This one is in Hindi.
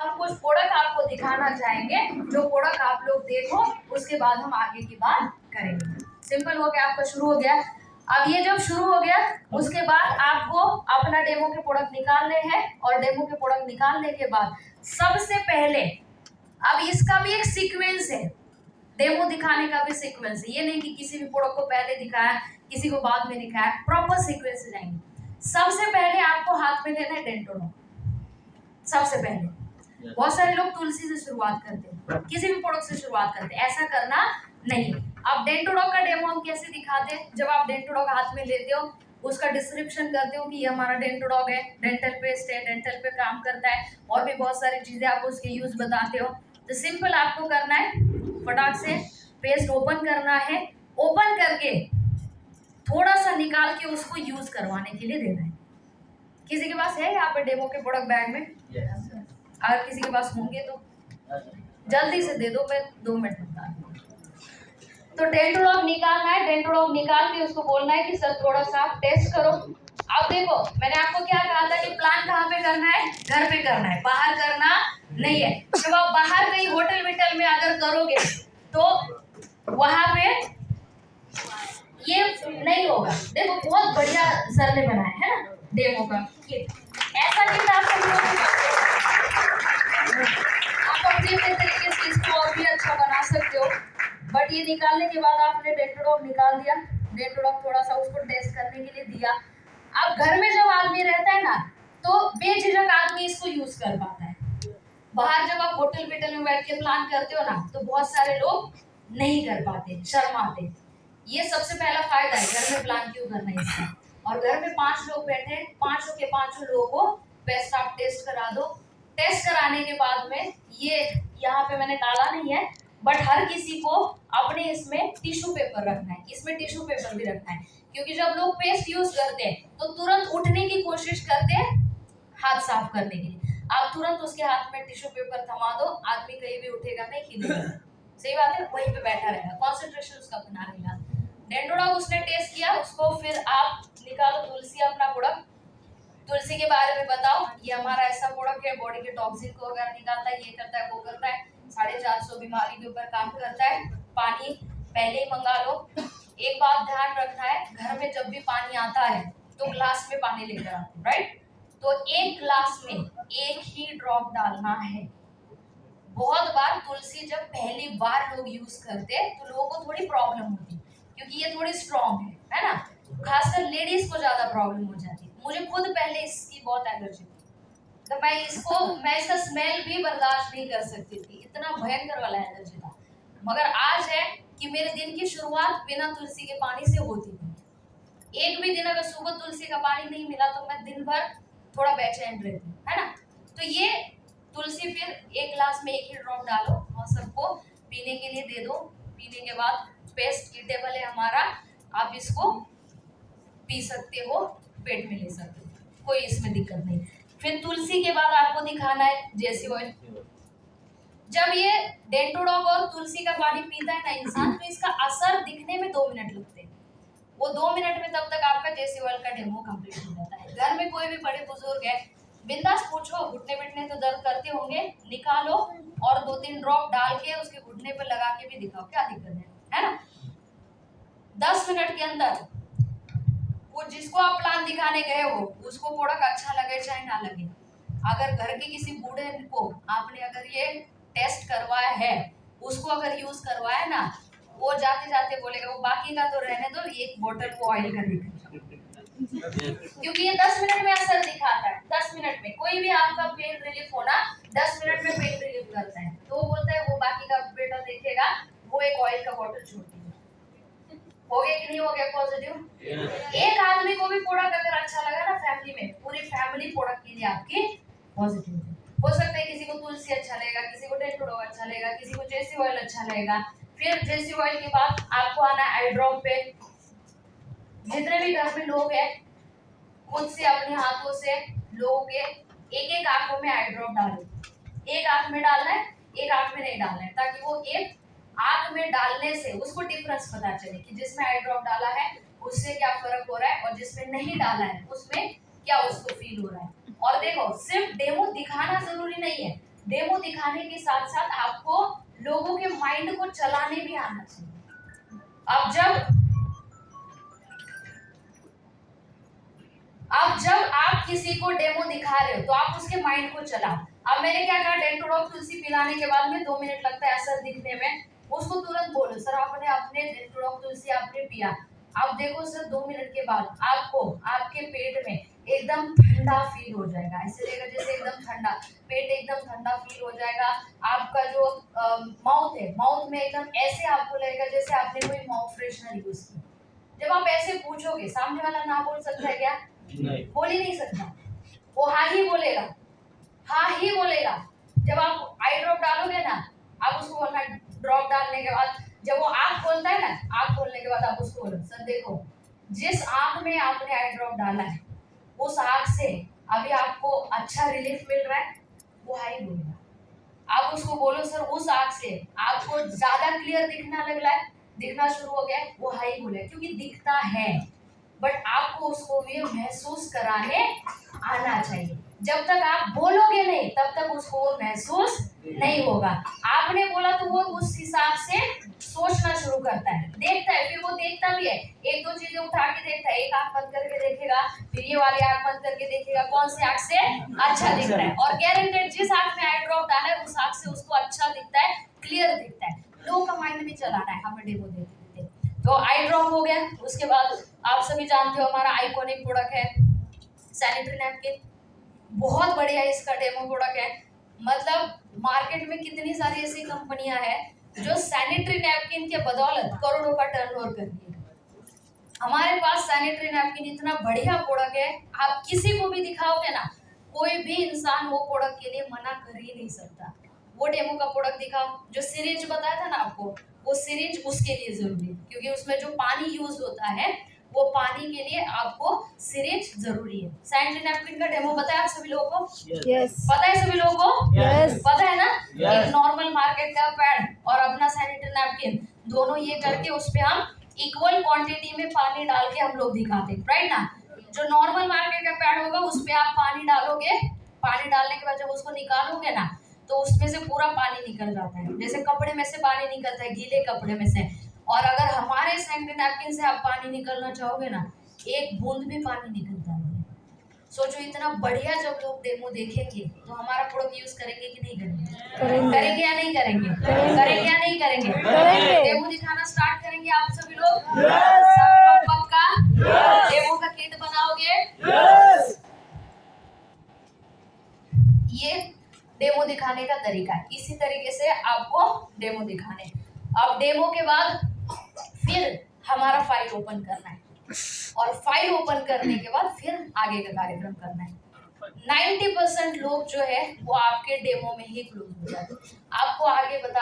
हम कुछ प्रोडक्ट आपको दिखाना चाहेंगे, जो प्रोडक्ट आप लोग देखो उसके बाद हम आगे की बात करेंगे। सिंपल हो गया, आपका शुरू हो गया। अब ये जब शुरू हो गया उसके बाद आपको अपना डेमो के प्रोडक्ट निकालने हैं, और डेमो के प्रोडक्ट निकालने के बाद सबसे पहले, अब इसका भी एक सीक्वेंस है, डेमो दिखाने का भी सीक्वेंस है। ये नहीं कि किसी भी प्रोडक्ट को पहले दिखाया किसी को बाद में दिखाया, प्रॉपर सीक्वेंस से जाएंगे। सबसे पहले आपको हाथ में लेना है डेंटोडॉग। सबसे पहले बहुत सारे लोग तुलसी से शुरुआत करते हैं, किसी भी प्रोडक्ट से शुरुआत करते हैं, ऐसा करना नहीं। अब डेंटोडॉग का डेमो हम कैसे दिखाते हैं, जब आप डेंटोडॉग हाथ में लेते हो उसका डिस्क्रिप्शन करते हो कि ये हमारा डेंटोडॉग है, डेंटल पेस्ट है, डेंटल पे काम करता है, और भी बहुत सारी चीजें आप उसके यूज बताते हो। तो सिंपल आपको करना है, फटाक से पेस्ट ओपन करना है, ओपन करके थोड़ा सा निकाल के उसको यूज करवाने के लिए देना है। किसी के पास है यहाँ पे डेमो के प्रोडक्ट बैग में? अगर किसी के पास होंगे तो जल्दी से दे दो, मैं 2 मिनट बता दूँ। तो डेंटोडॉग निकालना है, डेंटोडॉग निकाल के उसको बोलना है कि सर थोड़ा सा टेस्ट करो। अब देखो मैंने आपको क्या कहा था कि प्लान कहाँ पे करना है, घर पे करना है, बाहर करना नहीं है। जब आप बाहर कहीं होटल विटल में अगर करोगे तो वहां पे ये नहीं होगा। देखो बहुत बढ़िया सर ने बनाया है ना डेमो का, ऐसा नहीं था आप अपने तरीके से इसको और भी अच्छा बना सकते हो। बट ये निकालने के बाद आपने डेंटोडॉग निकाल दिया, डेंटोडॉग थोड़ा सा उसको टेस्ट करने के लिए दिया। अब घर में जब आदमी रहता है ना तो बेझिझक आदमी इसको यूज कर पाता है। बाहर जब आप होटल विटल में बैठ के प्लान करते हो ना तो बहुत सारे लोग नहीं कर पाते, शर्माते। ये सबसे पहला फायदा है घर में प्लान क्यों करना है इसका। और घर में 5 लोग बैठे, 5 के 5 लोगों को बेस्ट आप टेस्ट करा दो। टेस्ट कराने के बाद में ये यहाँ पे मैंने डाला नहीं है, बट हर किसी को अपने इसमें टिश्यू पेपर रखना है, इसमें टिश्यू पेपर भी रखना है, क्योंकि जब लोग पेस्ट यूज करते हैं तो तुरंत उठने की कोशिश करते हैं हाथ साफ करने के लिए। आप तुरंत उसके हाथ में टिश्यू पेपर थमा दो, आदमी कहीं भी उठेगा नहीं, हिलेगा। सही बात है, वहीं पे बैठा रहेगा, कंसंट्रेशन उसका बना रहेगा। डेंटोडॉग उसने टेस्ट किया, उसको फिर आप निकालो तुलसी अपना प्रोडक्ट, तुलसी के बारे में बताओ। ये हमारा ऐसा प्रोडक्ट है, बॉडी के टॉक्सिन को वगैरह निकालता है, ये करता है, वो करता है, 450 बीमारी के ऊपर काम करता है। पानी पहले ही मंगा लो। एक बात ध्यान रखना है, घर में जब भी पानी आता है तो ग्लास में पानी लेकर आते हो, राइट? तो एक ग्लास में 1 ही ड्रॉप डालना है। बहुत बार तुलसी जब पहली बार लोग यूज करते हैं तो लोगों को थोड़ी प्रॉब्लम होती है, क्योंकि ये थोड़ी स्ट्रॉन्ग है ना, खासकर लेडीज को ज्यादा प्रॉब्लम हो जाती है। मुझे खुद पहले इसकी बहुत एलर्जी थी, तो मैं इसका स्मेल भी बर्दाश्त नहीं कर सकती थी, इतना भयंकर वाला एलर्जी था। मगर आज है कि मेरे दिन की शुरुआत बिना तुलसी के पानी से होती थी। एक भी दिन अगर सुबह तुलसी का पानी नहीं मिला तो मैं दिन भर थोड़ा बेचैन रहती हूँ, है ना। तो ये तुलसी फिर 1 ग्लास में 1 ही ड्रॉप डालो और सबको पीने के लिए दे दो। पीने के बाद पेस्ट ईटेबल है हमारा, आप इसको पी सकते हो, पेट में ले सकते हो, कोई इसमें दिक्कत नहीं। फिर तुलसी के बाद आपको दिखाना है जेसी ऑयल। जब ये डेंटोडॉग और तुलसी का पानी पीता है ना इंसान, तो इसका असर दिखने में 2 मिनट लगते हैं। वो 2 मिनट में तब तक आपका जेसी ऑयल का डेमो कंप्लीट हो जाता है। घर में कोई भी बड़े बुजुर्ग है, बिंदास पूछो, घुटने पिटने तो दर्द करते होंगे, निकालो और 2-3 ड्रॉप डाल के उसके घुटने पर लगा के भी दिखाओ, क्या दिक्कत है ना। 10 मिनट के अंदर वो जिसको आप प्लान दिखाने गए हो उसको प्रोडक्ट अच्छा लगे चाहे ना लगे, अगर घर के किसी बूढ़े को आपने अगर ये टेस्ट करवाया है, उसको अगर यूज करवाया ना, वो जाते जाते बोलेगा, वो बाकी का तो रहने दो, एक बोतल को ऑयल का दिखाएगा, क्योंकि ये 10 मिनट में असर दिखाता है। 10 मिनट में कोई भी आपका पेन रिलीफ होना 10 मिनट में पेन रिलीफ करता है, तो वो बोलता है वो बाकी का बेटा देखेगा, वो एक ऑयल का बोतल छोड़ देगा। हो गया कि नहीं हो गया पॉजिटिव? एक आदमी को भी प्रोडक्ट अगर अच्छा लगा ना फैमिली में, पूरी फैमिली प्रोडक्ट के लिए आपकी पॉजिटिव है। हो सकता है किसी को तुलसी अच्छा लगेगा, किसी को डेंटोडॉग अच्छा लगेगा, किसी को जेसी ऑयल अच्छा लगेगा। फिर जेसी ऑयल के बाद आपको आना आई ड्रॉप पे। जितने भी घर में लोग हैं खुद से अपने हाथों से लोगों के एक आंखों में आई ड्रॉप डालो। एक आंख में डालना है, एक आंख में नहीं डालना है, ताकि वो एक आंख में डालने से उसको डिफरेंस पता चले कि जिसमें आई ड्रॉप डाला है उससे क्या फर्क हो रहा है और जिसमें नहीं डाला है उसमें क्या उसको फील हो रहा है। और देखो सिर्फ डेमो दिखाना जरूरी नहीं है, डेमो दिखाने के साथ साथ आपको लोगों के माइंड को चलाने भी आना चाहिए। अब जब आप किसी को डेमो दिखा रहे हो तो आप उसके माइंड को चलाओ। अब मैंने क्या कहा, डेंटोडॉक तुलसी पिलाने के बाद में 2 मिनट लगता है असर दिखने में, उसको तुरंत बोलो सर आपने अपने डेंटोडॉक तुलसी आपने पिया, अब देखो सर 2 मिनट के बाद आपको आपके पेट में एकदम ठंडा फील हो जाएगा, ऐसे लगेगा जैसे एकदम ठंडा, पेट एकदम ठंडा फील हो जाएगा। आपका जो माउथ है, माउथ में एकदम ऐसे आपको लगेगा जैसे आपने कोई माउथ फ्रेशनर यूज किया। जब आप ऐसे पूछोगे, सामने वाला ना बोल सकता है क्या? नहीं, बोल ही नहीं सकता, वो हाँ ही बोलेगा, हाँ ही बोलेगा। जब आप आई ड्रॉप डालोगे ना, आप उसको बोलना, ड्रॉप डालने के बाद जब वो आँख खोलता है ना, आँख खोलने के बाद आप उसको बोलो सर देखो जिस आँख में आपने आई ड्रॉप डाला है उस आँख से अभी आपको अच्छा रिलीफ मिल रहा है, वो हाई बोलेगा। आप उसको बोलो सर उस आँख से आपको ज्यादा क्लियर दिखना लग रहा है, दिखना शुरू हो गया है, वो हाई बोलेगा, क्योंकि दिखता है बट आपको उसको भी महसूस कराने आना चाहिए। जब तक आप बोलोगे नहीं तब तक उसको वो महसूस नहीं होगा। आपने बोला तो वो उस हिसाब से सोचना शुरू करता है, देखता है, फिर वो देखता भी है, एक दो चीजें उठा के देखता है, एक आंख बंद करके देखेगा, फिर ये वाली आंख बंद करके देखेगा कौन से आंख से अच्छा दिख रहा है, और गारंटेड जिस आंख में आई ड्रॉप डाला है उस आंख से उसको अच्छा दिखता है, क्लियर दिखता है। लोगों का माइंड भी चलाना है हमें डेमो देते। तो आई ड्रॉप हो गया, उसके बाद आप सभी जानते हो हमारा आइकॉनिक प्रोडक्ट है सैनिटरी नैपकिन, बहुत बढ़िया इसका डेमो प्रोडक्ट है। मतलब मार्केट में कितनी सारी ऐसी कंपनियां हैं जो सैनिटरी नैपकिन के बदौलत करोड़ों का टर्नओवर कर रही है। हमारे पास सैनिटरी नैपकिन इतना बढ़िया प्रोडक्ट है, आप किसी को भी दिखाओगे ना, कोई भी इंसान वो प्रोडक्ट के लिए मना कर ही नहीं सकता। वो डेमो का प्रोडक्ट दिखाओ, जो सिरिंज बताया था ना आपको, वो सिरिंज उसके लिए जरूरी है, क्योंकि उसमें जो पानी यूज होता है वो पानी के लिए आपको सिरिंज जरूरी है। सैनिटरी नैपकिन का डेमो बताया आप सभी लोगों को? यस। पता है सभी लोगों को? यस। पता है ना? Yes. एक नॉर्मल मार्केट का पैड और अपना सैनिटरी नैपकिन, दोनों ये करके उस पे हम इक्वल क्वांटिटी में पानी डाल के हम लोग दिखाते हैं, राइट ना? जो नॉर्मल मार्केट का पैड होगा उस पे आप पानी डालोगे, पानी डालने के बाद जब उसको निकालोगे ना तो उसमें से पूरा पानी निकल जाता है, जैसे कपड़े में से पानी निकलता है, गीले कपड़े में से। और अगर हमारे सैनिटरी नैपकिन से आप पानी निकलना चाहोगे ना, एक बूंद भी पानी निकलता नहीं है। सोचो इतना बढ़िया जब लोग डेमो देखेंगे तो हमारा प्रोडक्ट यूज करेंगे कि नहीं करेंगे? करेंगे या नहीं करेंगे? करेंगे या नहीं करेंगे? डेमो दिखाना स्टार्ट करेंगे आप सभी लोग? सभी लोग पक्का डेमो का किट बनाओगे? ये डेमो दिखाने का तरीका है, इसी तरीके से आपको डेमो दिखाने। अब डेमो के बाद फिर हमारा फाइल ओपन करना है, और फाइल ओपन करने के बाद फिर आगे का कार्यक्रम करना है। 90% लोग जो है वो आपके डेमो में ही क्लोज हो जाते हैं। आपको आगे बता